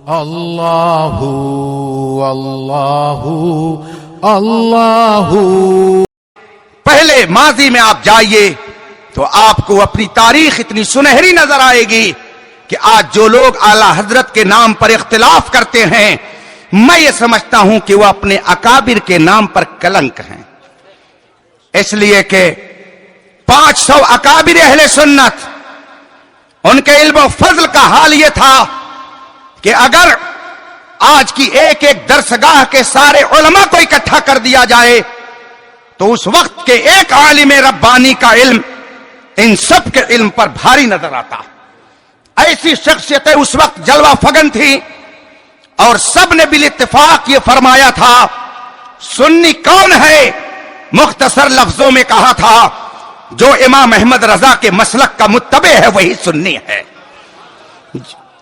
اللہ اللہ اللہ۔ پہلے ماضی میں آپ جائیے تو آپ کو اپنی تاریخ اتنی سنہری نظر آئے گی کہ آج جو لوگ اعلی حضرت کے نام پر اختلاف کرتے ہیں، میں یہ سمجھتا ہوں کہ وہ اپنے اکابر کے نام پر کلنک ہیں، اس لیے کہ 500 اکابر اہل سنت، ان کے علم و فضل کا حال یہ تھا کہ اگر آج کی ایک ایک درسگاہ کے سارے علماء کو اکٹھا کر دیا جائے تو اس وقت کے ایک عالم ربانی کا علم ان سب کے علم پر بھاری نظر آتا۔ ایسی شخصیتیں اس وقت جلوہ فگن تھی اور سب نے بالاتفاق یہ فرمایا تھا سنی کون ہے؟ مختصر لفظوں میں کہا تھا جو امام احمد رضا کے مسلک کا متبع ہے وہی سنی ہے۔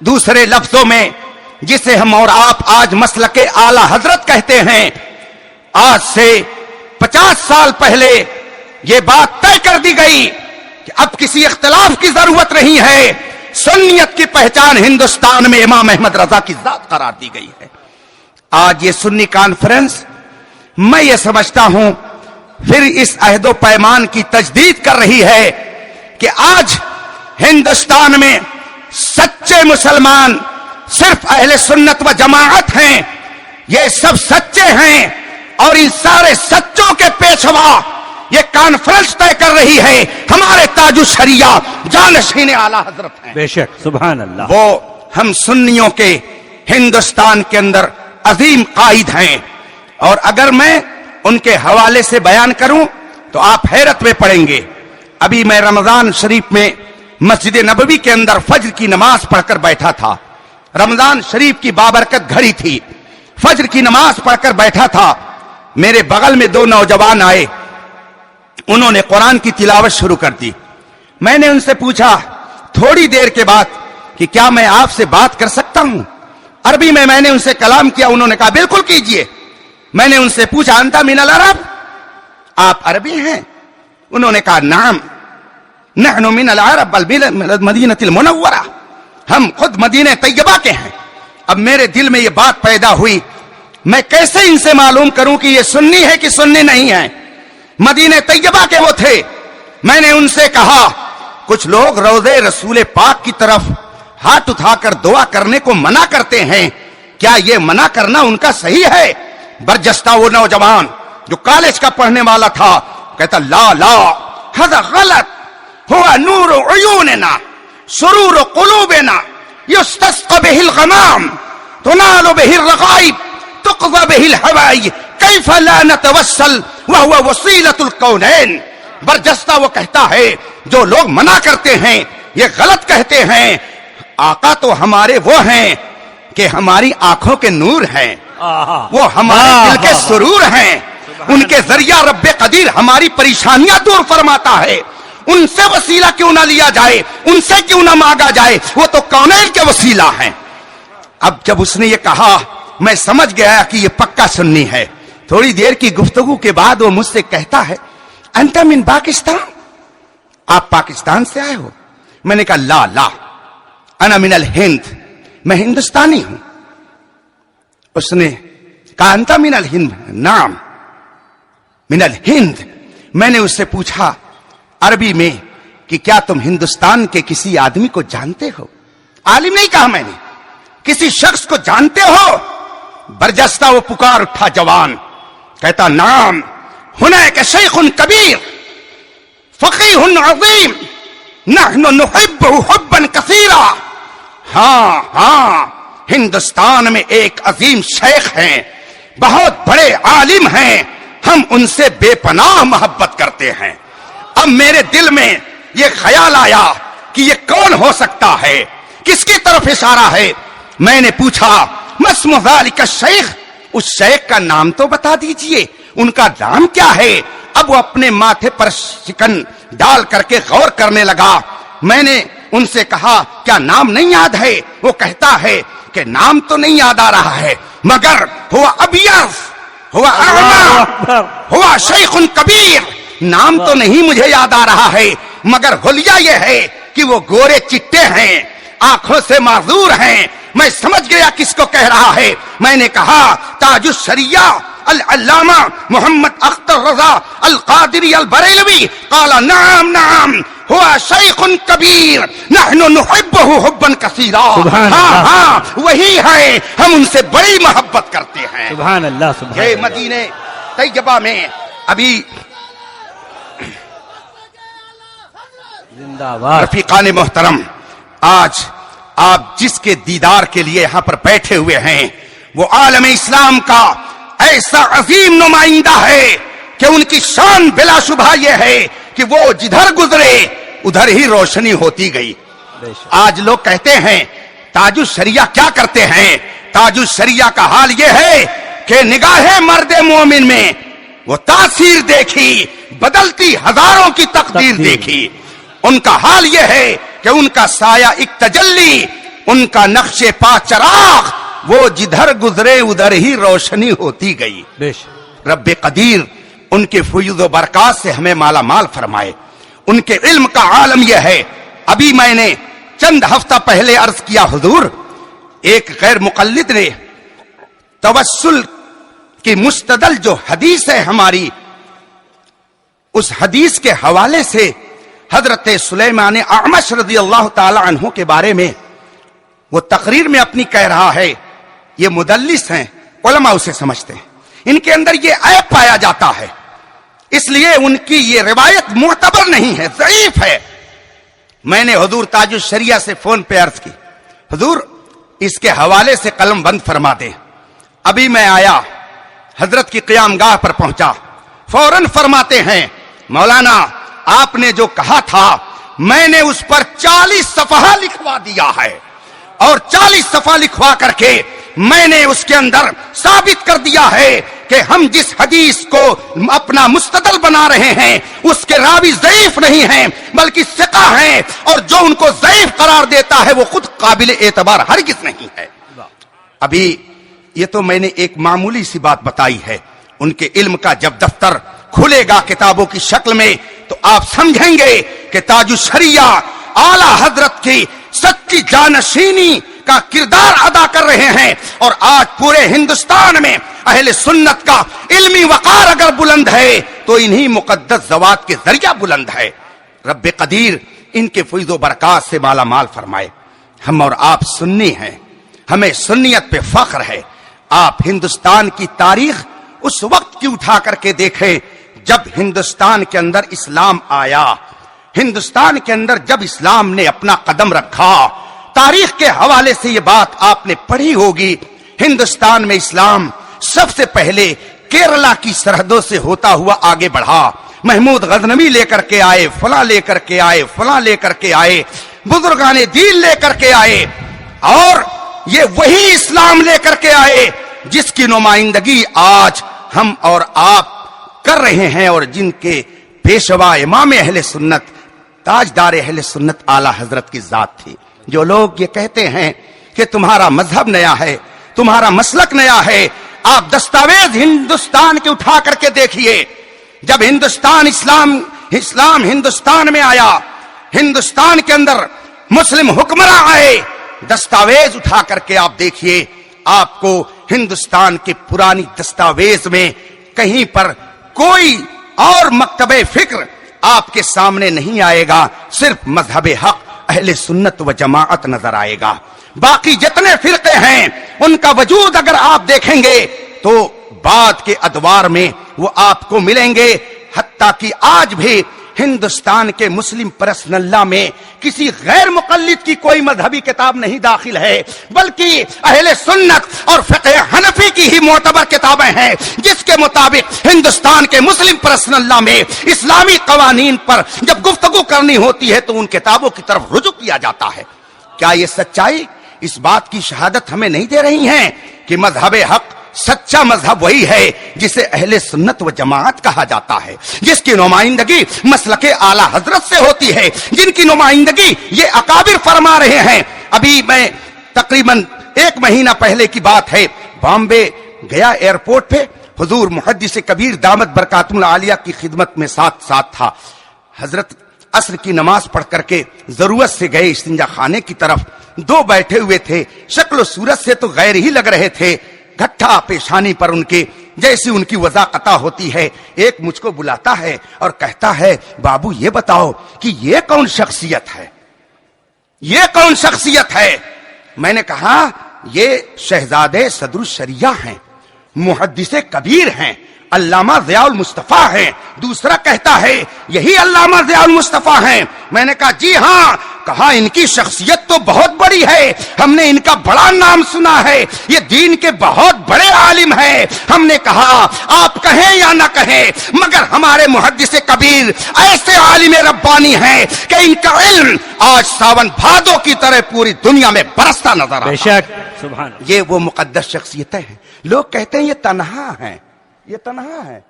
دوسرے لفظوں میں جسے ہم اور آپ آج مسلک اعلی حضرت کہتے ہیں، آج سے 50 سال پہلے یہ بات طے کر دی گئی کہ اب کسی اختلاف کی ضرورت نہیں ہے، سنیت کی پہچان ہندوستان میں امام احمد رضا کی ذات قرار دی گئی ہے۔ آج یہ سنی کانفرنس میں یہ سمجھتا ہوں پھر اس عہد و پیمان کی تجدید کر رہی ہے کہ آج ہندوستان میں سچے مسلمان صرف اہل سنت و جماعت ہیں، یہ سب سچے ہیں اور ان سارے سچوں کے پیشوا یہ کانفرنس طے کر رہی ہے ہمارے تاج الشریعہ جانشین اعلی حضرت ہیں۔ بے شک، سبحان اللہ۔ وہ ہم سنیوں کے ہندوستان کے اندر عظیم قائد ہیں، اور اگر میں ان کے حوالے سے بیان کروں تو آپ حیرت میں پڑیں گے۔ ابھی میں رمضان شریف میں مسجد نبوی کے اندر فجر کی نماز پڑھ کر بیٹھا تھا، رمضان شریف کی بابرکت گھڑی تھی، فجر کی نماز پڑھ کر بیٹھا تھا، میرے بغل میں 2 نوجوان آئے، انہوں نے قرآن کی تلاوت شروع کر دی۔ میں نے ان سے پوچھا تھوڑی دیر کے بعد کہ کیا میں آپ سے بات کر سکتا ہوں؟ عربی میں نے ان سے کلام کیا، انہوں نے کہا بالکل کیجئے۔ میں نے ان سے پوچھا انت من العرب، آپ عربی ہیں؟ انہوں نے کہا نعم نحن من العرب بل مدینہ المنورہ، ہم خود مدینہ طیبہ کے ہیں۔ اب میرے دل میں یہ بات پیدا ہوئی، میں کیسے ان سے معلوم کروں کہ یہ سنی ہے کہ سنی نہیں ہے؟ مدینہ طیبہ کے وہ تھے۔ میں نے ان سے کہا کچھ لوگ روضے رسول پاک کی طرف ہاتھ اٹھا کر دعا کرنے کو منع کرتے ہیں، کیا یہ منع کرنا ان کا صحیح ہے؟ برجستہ وہ نوجوان جو کالج کا پڑھنے والا تھا کہتا لا لا هذا غلط، هو نور عیوننا سرور قلوبنا يستسقى به الغمام تنال به الرغائب تقضى به الحوائج كيف لا نتوسل وهو وسيلة الكونين۔ برجستہ وہ کہتا ہے جو لوگ منع کرتے ہیں یہ غلط کہتے ہیں، آقا تو ہمارے وہ ہیں کہ ہماری آنکھوں کے نور ہیں، وہ ہمارے دل کے سرور ہیں، ان کے ذریعہ رب قدیر ہماری پریشانیاں دور فرماتا ہے، ان سے وسیلہ کیوں نہ لیا جائے، ان سے کیوں نہ مانگا جائے، وہ تو کونین کے وسیلہ ہیں۔ اب جب اس نے یہ کہا میں سمجھ گیا کہ یہ پکا سنی ہے۔ تھوڑی دیر کی گفتگو کے بعد وہ مجھ سے کہتا ہے انت من پاکستان، آپ پاکستان سے آئے ہو؟ میں نے کہا لا لا انا من الہند، میں ہندوستانی ہوں۔ اس نے کہا انت من الہند؟ نعم من الہند۔ میں نے اس سے پوچھا عربی میں کہ کیا تم ہندوستان کے کسی آدمی کو جانتے ہو؟ عالم نہیں کہا میں نے، کسی شخص کو جانتے ہو؟ برجستہ وہ پکار اٹھا جوان، کہتا نعم ہناک شیخ کبیر فقیہ عظیم نحن نحبہ حبا کثیرا۔ ہاں ہندوستان میں ایک عظیم شیخ ہیں، بہت بڑے عالم ہیں، ہم ان سے بے پناہ محبت کرتے ہیں۔ اب میرے دل میں یہ خیال آیا کہ یہ کون ہو سکتا ہے، کس کی طرف اشارہ ہے؟ میں نے پوچھا ما اسم ذلک الشیخ، اس شیخ کا نام تو بتا دیجئے، ان کا نام کیا ہے؟ اب وہ اپنے ماتھے پر شکن ڈال کر کے غور کرنے لگا۔ میں نے ان سے کہا کیا نام نہیں یاد ہے؟ وہ کہتا ہے کہ نام تو نہیں یاد آ رہا ہے مگر ہوا ابیض ہوا اعمی ہوا شیخ کبیر، نام تو نہیں مجھے یاد آ رہا ہے مگر حلیہ یہ ہے کہ وہ گورے چٹے ہیں، آنکھوں سے معذور ہیں۔ میں سمجھ گیا शरिया किसको कह रहा है? मैंने कहा ताजुश शरिया अल-अल्लामा मोहम्मद अख्तर रजा अल-कादिरी अल-बरेलवी। काला नाम नाम हुआ शैखुन कबीर नहनु नुहिब्बुहु हुब्बन कसीरा। हाँ हाँ वही है, हम उनसे बड़ी मोहब्बत करते हैं। सुभान अल्लाह, सुभान ये अल्लाह। मदीने तैयबा में अभी जिंदाबाद। रफीकान मोहतरम, आज आप जिसके दीदार के लिए यहां पर बैठे हुए हैं वो आलम इस्लाम का ऐसा अजीम नुमाइंदा है कि उनकी शान बिलाशुबहा ये है कि वो जिधर गुजरे उधर ही रोशनी होती गई। आज लोग कहते हैं ताजुश शरिया क्या करते हैं? ताजुश शरिया का हाल ये है कि निगाहे मर्द मोमिन में वो तासीर देखी, बदलती हजारों की तकदीर देखी। उनका हाल ये है कि उनका साया एक तजल्ली, उनका नक्शे पा चराग, वो जिधर गुजरे उधर ही रोशनी होती गई। रब्बे कदीर उनके फुयूद व बरकात से हमें माला माल फरमाए। उनके इल्म का आलम यह है। अभी मैंने चंद हफ्ता पहले अर्ज किया, हुजूर एक गैर मुकल्लिद ने तवस्सुल की मुस्तदल जो हदीस है हमारी, उस हदीस के हवाले से हजरत सुलेमान अअमश रज़ी अल्लाह ताला अन्हु के बारे में वो तकरीर में अपनी कह रहा है, ये मुदल्लिस हैं, उलमा उसे समझते हैं, इनके अंदर ये ऐब पाया जाता है, इसलिए उनकी ये रिवायत मुअतबर नहीं है, ज़ईफ है। मैंने हुजूर ताजुश शरिया से फोन पे अर्ज की, हुजूर इसके हवाले से कलम बंद फरमा दे। अभी मैं आया, हजरत की क़यामगाह पर पहुंचा, फौरन फरमाते हैं, मौलाना आपने जो कहा था मैंने उस पर 40 सफ़हा लिखवा दिया है और 40 सफ़हा लिखवा करके मैंने उसके अंदर साबित कर दिया है कि हम जिस हदीस को अपना मुस्तदल बना रहे हैं उसके रावी ज़ईफ नहीं हैं बल्कि सिका हैं, और जो उनको ज़ईफ करार देता है वो खुद काबिल एतबार हरगिज़ नहीं है। अभी ये तो मैंने एक मामूली सी बात बताई है। उनके इल्म का जब दफ्तर खुलेगा किताबों की शक्ल में तो आप समझेंगे कि ताजुश शरिया आला हजरत की सच्ची जानशीनी का किरदार अदा कर रहे हैं। और आज पूरे हिंदुस्तान में अहले सुन्नत का इल्मी वकार अगर बुलंद है तो इन्हीं मुकद्दस ज़वात के जरिया बुलंद है। रब्बे कदीर इनके फैज़ो बरकात से माला माल फरमाए। हम और आप सुन्नी हैं, हमें सुन्नियत पे फख्र है। आप हिंदुस्तान की तारीख उस वक्त की उठा करके देखें जब हिंदुस्तान के अंदर इस्लाम आया, हिंदुस्तान के अंदर जब इस्लाम ने अपना कदम रखा। तारीख के हवाले से ये बात आपने पढ़ी होगी, हिंदुस्तान में इस्लाम सबसे पहले केरला की सरहदों से होता हुआ आगे बढ़ा। महमूद गजनवी लेकर के आए, फला लेकर के आए, फला लेकर के आए, बुजुर्गाने दीन लेकर के आए, और ये वही इस्लाम लेकर के आए जिसकी नुमाइंदगी आज हम और आप कर रहे हैं और जिनके पेशवा इमाम अहले सुन्नत ताजदार अहले सुन्नत आला हजरत की जात थी। जो लोग ये कहते हैं कि तुम्हारा मजहब नया है, तुम्हारा मसलक नया है, आप दस्तावेज हिंदुस्तान के उठा करके देखिए। जब इस्लाम हिंदुस्तान में आया, हिंदुस्तान के अंदर मुस्लिम हुक्मरां आए, दस्तावेज उठा करके आप देखिए, आपको हिंदुस्तान के पुरानी दस्तावेज में कहीं पर कोई और मकतबे फिक्र आपके सामने नहीं आएगा, सिर्फ मजहबे हक अहले सुन्नत व जमाअत नजर आएगा। बाकी जितने फिरके हैं उनका वजूद अगर आप देखेंगे तो बाद के अदवार में वो आपको मिलेंगे। हत्ता कि आज भी हिंदुस्तान के मुस्लिम पर्सनल्ला में किसी गैर मुकल्लिद की कोई मजहबी किताब नहीं दाखिल है, बल्कि अहले सुन्नत और फ़िक़्ह हनफी की ही मोतबर किताबें हैं, जिसके मुताबिक हिंदुस्तान के मुस्लिम पर्सनल्ला में इस्लामी कवानीन पर जब गुफ्तगू करनी होती है तो उन किताबों की तरफ रुजू किया जाता है। क्या ये सच्चाई इस बात की शहादत हमें नहीं दे रही है कि मजहब हक सच्चा मजहब वही है जिसे अहले सुन्नत व जमाअत कहा जाता है, जिसकी नुमाइंदगी मसलके आला हजरत से होती है, जिनकी नुमाइंदगी ये अकाबिर फरमा रहे हैं। अभी मैं तकरीबन 1 महीना पहले की बात है, बॉम्बे गया एयरपोर्ट पे, हुजूर मुहद्दिस कबीर दामत बरकातुल आलिया की खिदमत में साथ था। हजरत असर की नमाज पढ़ करके जरूरत से गए इस्तिंजा खाने की तरफ, दो बैठे हुए थे, शक्ल सूरत से तो गैर ही लग रहे थे, गट्ठा पेशानी पर उनके जैसी उनकी वजाकता होती है। एक मुझको बुलाता है और कहता है, बाबू ये बताओ कि ये कौन शख्सियत है, ये कौन शख्सियत है? मैंने कहा ये शहजादे सदरुल शरिया हैं, मुहद्दिसे कबीर हैं, अल्लामा ज़ियाउल मुस्तफा हैं। दूसरा कहता है यही अल्लामा ज़ियाउल मुस्तफा हैं। मैंने कहा जी हाँ। कहा इनकी शख्सियत तो बहुत बड़ी है, हमने इनका बड़ा नाम सुना है, ये दीन के बहुत बड़े आलिम हैं। हमने कहा आप कहें या ना कहें, मगर हमारे मुहद्दिसे कबीर ऐसे आलिम रब्बानी हैं कि इनका इल्म आज सावन भादों की तरह पूरी दुनिया में बरसता नजर आता है। बेशक, सुभान। ये वो मुकद्दस शख्सियतें हैं। लोग कहते हैं ये तन्हा है, ये तन्हा है।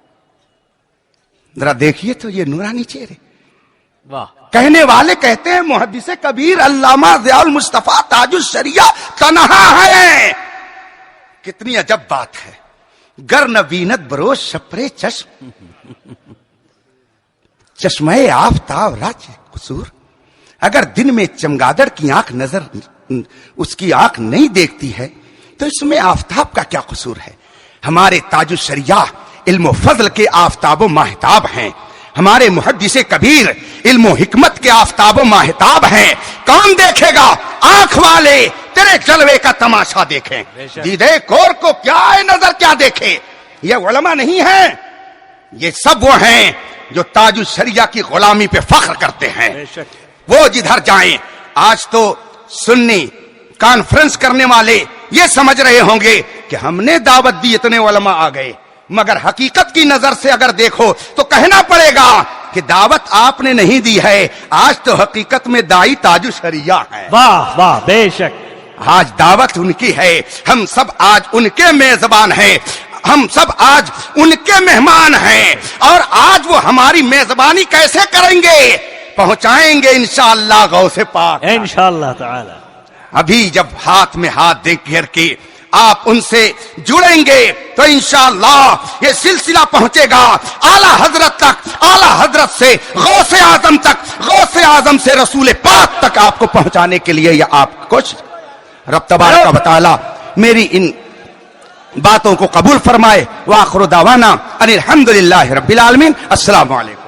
जरा देखिए तो ये नूरानी चेहरे। वाह। कहने वाले कहते हैं मुहद्दिसे कबीर अल्लामा ज़ियाउल मुस्तफा ताजुल शरिया तन्हा है। कितनी अजब बात है। गर नवीनत बरोज शपरे चश्म, चश्मे आफताब राज कसूर। अगर दिन में चमगादड़ की आंख नजर उसकी आंख नहीं देखती है तो इसमें आफताब का क्या कसूर है? हमारे ताजुल शरिया इल्म फजल के आफताब माहताब हैं। हमारे मुहद्दिसे कबीर इल्म हिकमत के आफताब माहताब हैं। कौन देखेगा? आंख वाले तेरे जलवे का तमाशा देखें। दीदे कोर को क्या है नजर क्या देखे? ये उलमा नहीं है, ये सब वो हैं जो ताजुल शरिया की गुलामी पे फख्र करते हैं। वो जिधर जाएं, आज तो सुन्नी कॉन्फ्रेंस करने वाले ये समझ रहे होंगे कि हमने दावत दी इतने उलमा आ गए, मगर हकीकत की नजर से अगर देखो तो कहना पड़ेगा कि दावत आपने नहीं दी है। आज तो हकीकत में दाई ताजुल शरिया है। वाह वाह, बेशक। आज दावत उनकी है, हम सब आज उनके मेजबान हैं, हम सब आज उनके मेहमान हैं। और आज वो हमारी मेजबानी कैसे करेंगे? पहुंचाएंगे इंशाअल्लाह गौसे पाक, इंशाअल्लाह ताला। अभी जब हाथ में हाथ दे घेर के आप उनसे जुड़ेंगे तो इंशाअल्लाह ये सिलसिला पहुंचेगा आला हजरत तक, आला हजरत से गौसे आजम तक, गौसे आजम से रसूल पाक तक आपको पहुंचाने के लिए यह आप कोशिश। रब तबारक व तआला मेरी इन बातों को कबूल फरमाए। व आखिर दावाना अनिल हम्दुलिल्लाहि रब्बिल आलमीन। अस्सलामु अलैकुम।